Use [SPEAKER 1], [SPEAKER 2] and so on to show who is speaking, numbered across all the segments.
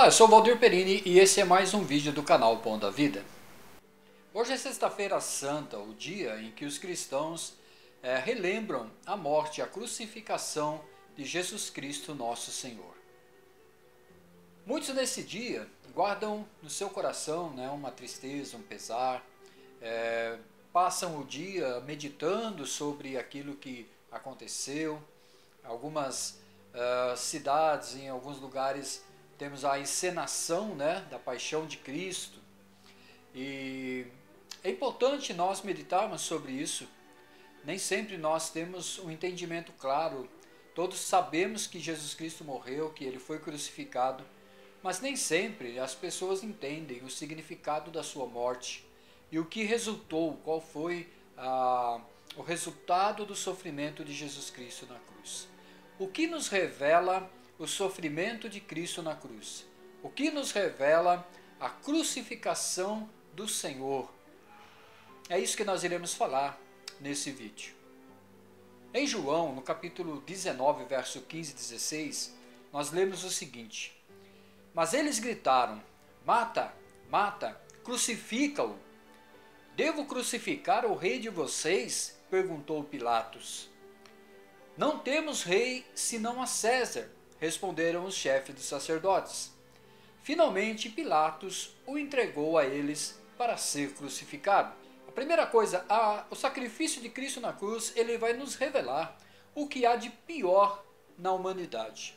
[SPEAKER 1] Olá, eu sou o Valdir Perini e esse é mais um vídeo do canal Pão da Vida. Hoje é sexta-feira santa, o dia em que os cristãos relembram a morte e a crucificação de Jesus Cristo, nosso Senhor. Muitos nesse dia guardam no seu coração uma tristeza, um pesar, passam o dia meditando sobre aquilo que aconteceu. Algumas cidades, em alguns lugares, temos a encenação da paixão de Cristo. E é importante nós meditarmos sobre isso. Nem sempre nós temos um entendimento claro. Todos sabemos que Jesus Cristo morreu, que ele foi crucificado, mas nem sempre as pessoas entendem o significado da sua morte e o que resultou, qual foi o resultado do sofrimento de Jesus Cristo na cruz. O que nos revela o sofrimento de Cristo na cruz? O que nos revela a crucificação do Senhor? É isso que nós iremos falar nesse vídeo. Em João, no capítulo 19, verso 15 e 16, nós lemos o seguinte: Mas eles gritaram: Mata, mata, crucifica-o. Devo crucificar o rei de vocês? Perguntou Pilatos. Não temos rei senão a César, responderam os chefes dos sacerdotes. Finalmente Pilatos o entregou a eles para ser crucificado. A primeira coisa, o sacrifício de Cristo na cruz, ele vai nos revelar o que há de pior na humanidade.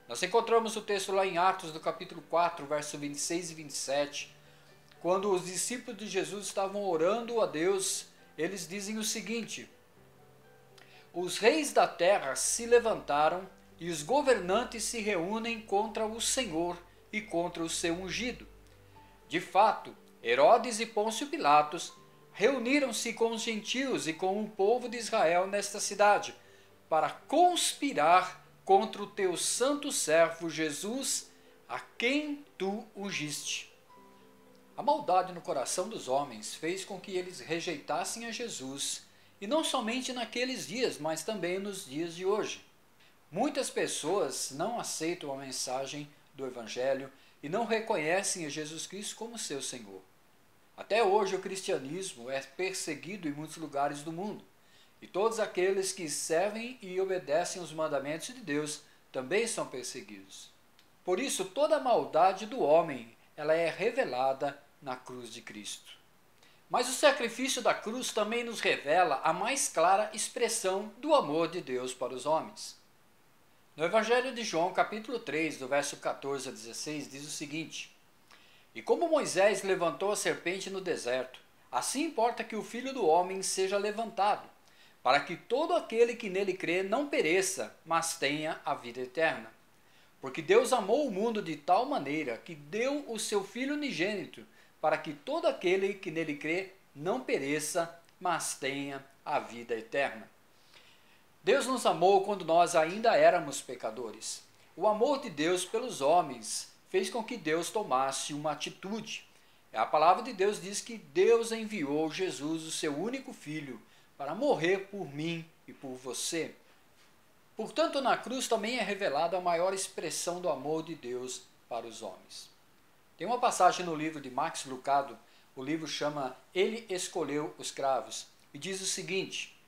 [SPEAKER 1] Nós encontramos o texto lá em Atos, do capítulo 4, verso 26 e 27, quando os discípulos de Jesus estavam orando a Deus. Eles dizem o seguinte: Os reis da terra se levantaram e os governantes se reúnem contra o Senhor e contra o seu ungido. De fato, Herodes e Pôncio Pilatos reuniram-se com os gentios e com o povo de Israel nesta cidade para conspirar contra o teu santo servo Jesus, a quem tu ungiste. A maldade no coração dos homens fez com que eles rejeitassem a Jesus, e não somente naqueles dias, mas também nos dias de hoje. Muitas pessoas não aceitam a mensagem do Evangelho e não reconhecem a Jesus Cristo como seu Senhor. Até hoje o cristianismo é perseguido em muitos lugares do mundo, e todos aqueles que servem e obedecem os mandamentos de Deus também são perseguidos. Por isso, toda a maldade do homem, ela é revelada na cruz de Cristo. Mas o sacrifício da cruz também nos revela a mais clara expressão do amor de Deus para os homens. No Evangelho de João, capítulo 3, do verso 14 a 16, diz o seguinte: E como Moisés levantou a serpente no deserto, assim importa que o Filho do Homem seja levantado, para que todo aquele que nele crê não pereça, mas tenha a vida eterna. Porque Deus amou o mundo de tal maneira que deu o seu Filho unigênito, para que todo aquele que nele crê não pereça, mas tenha a vida eterna. Deus nos amou quando nós ainda éramos pecadores. O amor de Deus pelos homens fez com que Deus tomasse uma atitude. A palavra de Deus diz que Deus enviou Jesus, o seu único filho, para morrer por mim e por você. Portanto, na cruz também é revelada a maior expressão do amor de Deus para os homens. Tem uma passagem no livro de Max Lucado, o livro chama Ele Escolheu os Cravos, e diz o seguinte: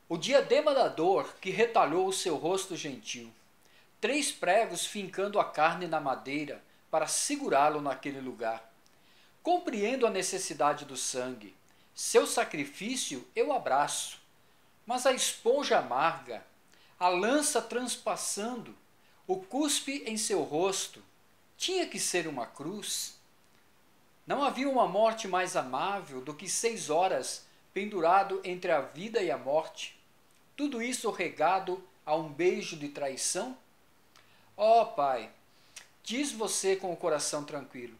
[SPEAKER 1] O diadema da dor que retalhou o seu rosto gentil, 3 pregos fincando a carne na madeira para segurá-lo naquele lugar. Compreendo a necessidade do sangue, seu sacrifício eu abraço, mas a esponja amarga, a lança transpassando, o cuspe em seu rosto, tinha que ser uma cruz? Não havia uma morte mais amável do que 6 horas pendurado entre a vida e a morte? Tudo isso regado a um beijo de traição? Ó Pai, diz você com o coração tranquilo,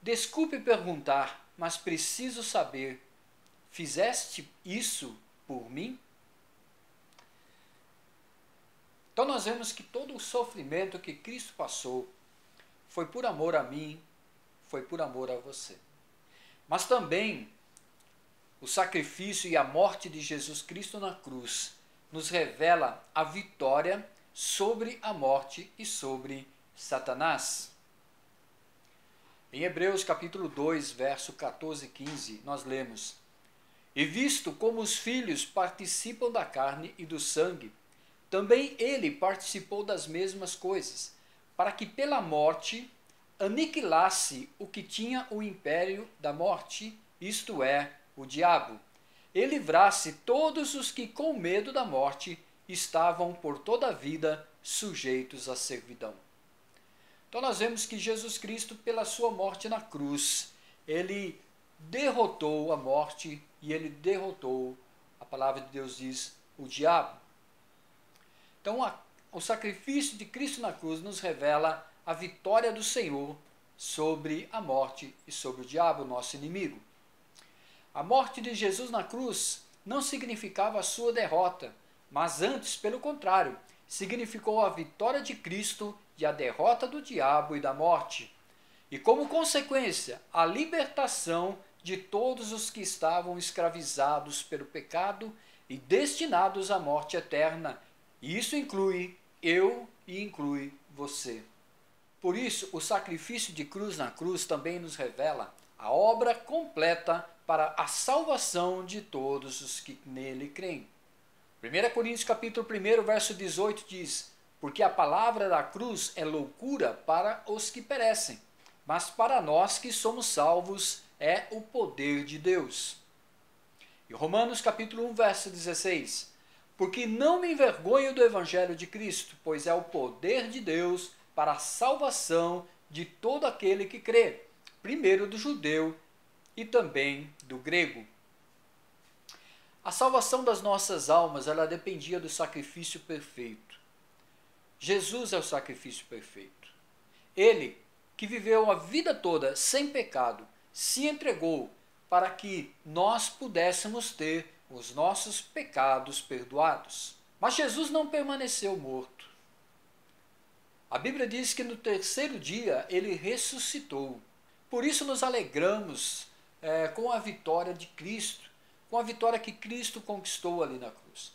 [SPEAKER 1] desculpe perguntar, mas preciso saber, fizeste isso por mim? Então nós vemos que todo o sofrimento que Cristo passou foi por amor a mim, foi por amor a você. Mas também o sacrifício e a morte de Jesus Cristo na cruz nos revela a vitória sobre a morte e sobre Satanás. Em Hebreus capítulo 2, verso 14 e 15, nós lemos: E visto como os filhos participam da carne e do sangue, também ele participou das mesmas coisas, para que pela morte aniquilasse o que tinha o império da morte, isto é, o diabo, e livrasse todos os que com medo da morte estavam por toda a vida sujeitos à servidão. Então nós vemos que Jesus Cristo, pela sua morte na cruz, ele derrotou a morte e ele derrotou, a palavra de Deus diz, o diabo. Então o sacrifício de Cristo na cruz nos revela a vitória do Senhor sobre a morte e sobre o diabo, nosso inimigo. A morte de Jesus na cruz não significava a sua derrota, mas antes, pelo contrário, significou a vitória de Cristo e a derrota do diabo e da morte. E como consequência, a libertação de todos os que estavam escravizados pelo pecado e destinados à morte eterna. E isso inclui eu e inclui você. Por isso, o sacrifício de cruz na cruz também nos revela a obra completa para a salvação de todos os que nele creem. 1 Coríntios capítulo 1, verso 18 diz: Porque a palavra da cruz é loucura para os que perecem, mas para nós que somos salvos é o poder de Deus. E Romanos capítulo 1, verso 16: Porque não me envergonho do evangelho de Cristo, pois é o poder de Deus para a salvação de todo aquele que crê, primeiro do judeu e também do grego. A salvação das nossas almas, ela dependia do sacrifício perfeito. Jesus é o sacrifício perfeito. Ele, que viveu a vida toda sem pecado, se entregou para que nós pudéssemos ter os nossos pecados perdoados. Mas Jesus não permaneceu morto. A Bíblia diz que no terceiro dia ele ressuscitou. Por isso nos alegramos com a vitória de Cristo, com a vitória que Cristo conquistou ali na cruz.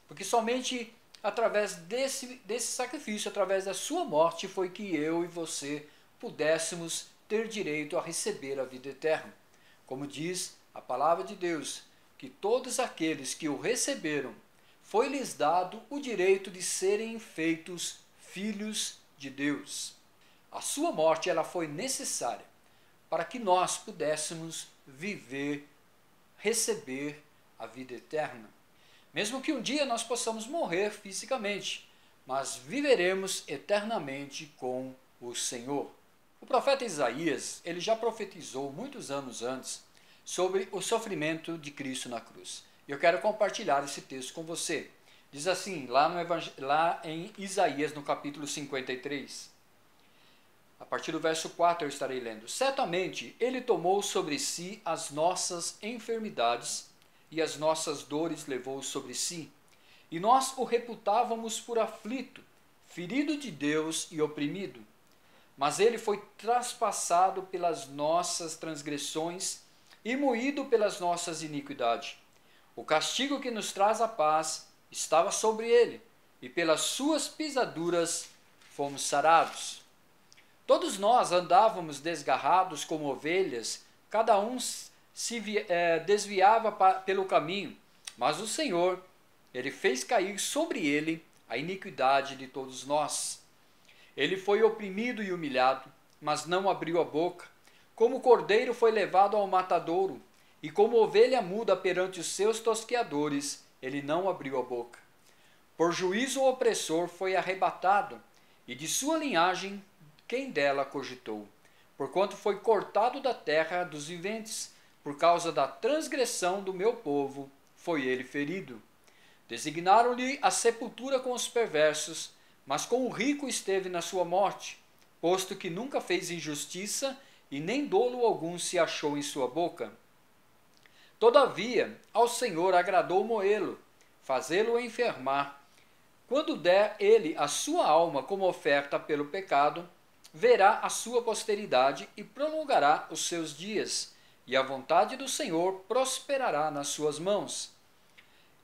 [SPEAKER 1] Porque somente através desse sacrifício, através da sua morte, foi que eu e você pudéssemos ter direito a receber a vida eterna. Como diz a palavra de Deus, que todos aqueles que o receberam, foi-lhes dado o direito de serem feitos filhos de Deus. A sua morte ela foi necessária para que nós pudéssemos viver, receber a vida eterna. Mesmo que um dia nós possamos morrer fisicamente, mas viveremos eternamente com o Senhor. O profeta Isaías, ele já profetizou muitos anos antes sobre o sofrimento de Cristo na cruz. Eu quero compartilhar esse texto com você. Diz assim, lá em Isaías, no capítulo 53. A partir do verso 4 eu estarei lendo. Certamente ele tomou sobre si as nossas enfermidades e as nossas dores levou sobre si. E nós o reputávamos por aflito, ferido de Deus e oprimido. Mas ele foi traspassado pelas nossas transgressões e moído pelas nossas iniquidades. O castigo que nos traz a paz estava sobre ele, e pelas suas pisaduras fomos sarados. Todos nós andávamos desgarrados como ovelhas, cada um se desviava pelo caminho, mas o Senhor, ele fez cair sobre ele a iniquidade de todos nós. Ele foi oprimido e humilhado, mas não abriu a boca. Como cordeiro foi levado ao matadouro, e como ovelha muda perante os seus tosqueadores, ele não abriu a boca. Por juízo o opressor foi arrebatado, e de sua linhagem quem dela cogitou? Porquanto foi cortado da terra dos viventes, por causa da transgressão do meu povo, foi ele ferido. Designaram-lhe a sepultura com os perversos, mas com o rico esteve na sua morte, posto que nunca fez injustiça, e nem dolo algum se achou em sua boca. Todavia, ao Senhor agradou moê-lo, fazê-lo enfermar. Quando der ele a sua alma como oferta pelo pecado, verá a sua posteridade e prolongará os seus dias, e a vontade do Senhor prosperará nas suas mãos.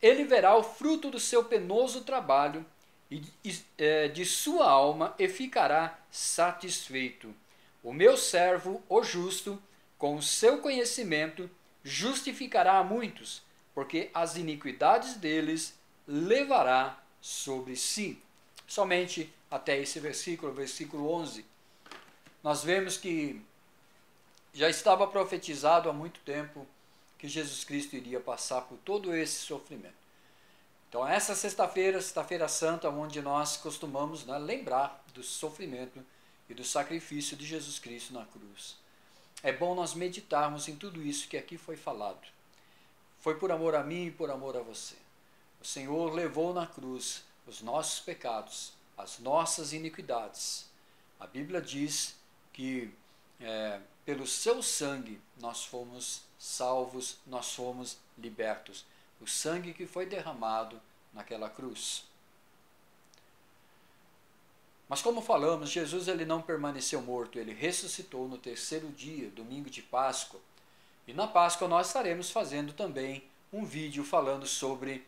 [SPEAKER 1] Ele verá o fruto do seu penoso trabalho, de sua alma e ficará satisfeito. O meu servo, o justo, com o seu conhecimento, justificará a muitos, porque as iniquidades deles levará sobre si. Somente até esse versículo, versículo 11, nós vemos que já estava profetizado há muito tempo que Jesus Cristo iria passar por todo esse sofrimento. Então essa sexta-feira, sexta-feira santa, onde nós costumamos, né, lembrar do sofrimento e do sacrifício de Jesus Cristo na cruz. É bom nós meditarmos em tudo isso que aqui foi falado. Foi por amor a mim e por amor a você. O Senhor levou na cruz os nossos pecados, as nossas iniquidades. A Bíblia diz que pelo seu sangue nós fomos salvos, nós fomos libertos. O sangue que foi derramado naquela cruz. Mas como falamos, Jesus ele não permaneceu morto, ele ressuscitou no terceiro dia, domingo de Páscoa. E na Páscoa nós estaremos fazendo também um vídeo falando sobre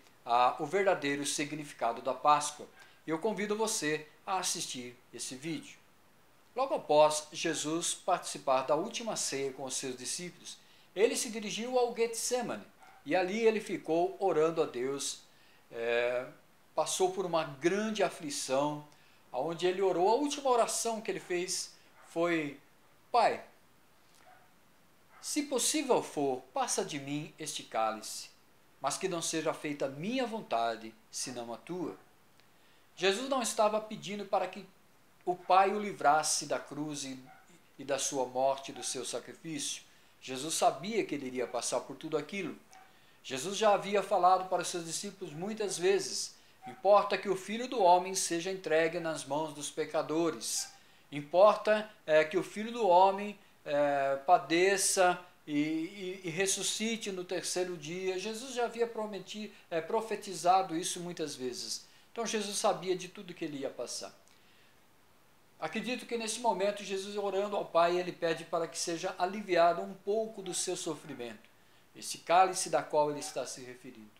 [SPEAKER 1] o verdadeiro significado da Páscoa. E eu convido você a assistir esse vídeo. Logo após Jesus participar da última ceia com os seus discípulos, ele se dirigiu ao Getsemane e ali ele ficou orando a Deus, passou por uma grande aflição, onde ele orou. A última oração que ele fez foi: Pai, se possível for, passa de mim este cálice, mas que não seja feita a minha vontade, senão a tua. Jesus não estava pedindo para que o Pai o livrasse da cruz e da sua morte, do seu sacrifício. Jesus sabia que ele iria passar por tudo aquilo. Jesus já havia falado para os seus discípulos muitas vezes: importa que o Filho do Homem seja entregue nas mãos dos pecadores. Importa que o Filho do Homem padeça e ressuscite no terceiro dia. Jesus já havia profetizado isso muitas vezes. Então Jesus sabia de tudo que ele ia passar. Acredito que nesse momento Jesus, orando ao Pai, ele pede para que seja aliviado um pouco do seu sofrimento, esse cálice da qual ele está se referindo.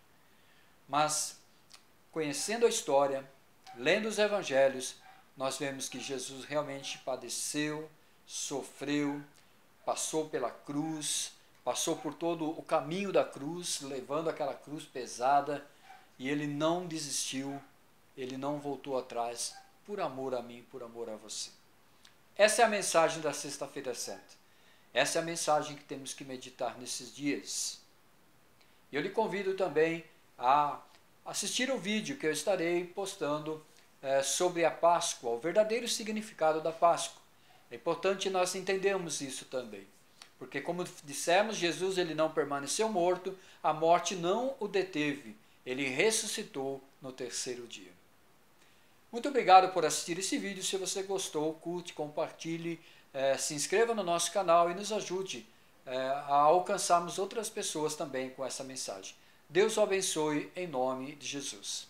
[SPEAKER 1] Mas, conhecendo a história, lendo os evangelhos, nós vemos que Jesus realmente padeceu, sofreu, passou pela cruz, passou por todo o caminho da cruz, levando aquela cruz pesada, e ele não desistiu, ele não voltou atrás, por amor a mim, por amor a você. Essa é a mensagem da Sexta-feira Santa. Essa é a mensagem que temos que meditar nesses dias. E eu lhe convido também a assistir o vídeo que eu estarei postando sobre a Páscoa, o verdadeiro significado da Páscoa. É importante nós entendermos isso também. Porque, como dissemos, Jesus ele não permaneceu morto, a morte não o deteve, ele ressuscitou no terceiro dia. Muito obrigado por assistir esse vídeo. Se você gostou, curte, compartilhe, se inscreva no nosso canal e nos ajude a alcançarmos outras pessoas também com essa mensagem. Deus o abençoe em nome de Jesus.